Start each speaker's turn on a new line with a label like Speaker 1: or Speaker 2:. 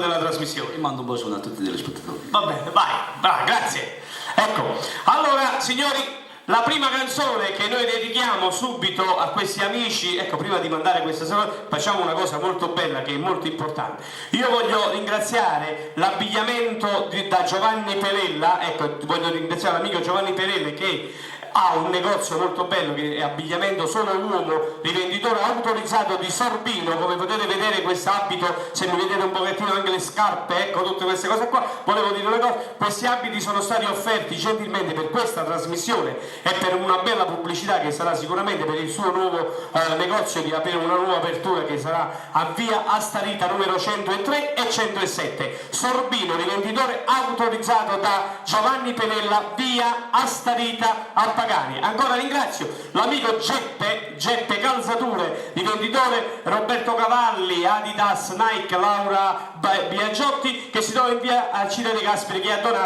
Speaker 1: della trasmissione.
Speaker 2: Mando un bacione a tutti i telespettatori.
Speaker 1: Va bene, vai, grazie. Ecco, allora signori, la prima canzone che noi dedichiamo subito a questi amici, ecco, prima di mandare questa sera, facciamo una cosa molto bella che è molto importante. Io voglio ringraziare l'abbigliamento da Giovanni Pelella, ecco, voglio ringraziare l'amico Giovanni Pelella che ha un negozio molto bello che è abbigliamento solo uomo, rivenditore autorizzato di Sorbino. Come potete vedere questo abito, se mi vedete un pochettino anche le scarpe, ecco, tutte queste cose qua, volevo dire una cosa: questi abiti sono stati offerti gentilmente per questa trasmissione e per una bella pubblicità che sarà sicuramente per il suo nuovo negozio di aprire una nuova apertura che sarà a via Astarita numero 103 e 107. Sorbino, rivenditore autorizzato da Giovanni Pelella, via Astarita a Pagani. Ancora ringrazio l'amico Geppe Calzature, rivenditore Roberto Cavalli, Adidas, Nike, Laura Biagiotti, che si trova in via Alcide De Gasperi, che ha donato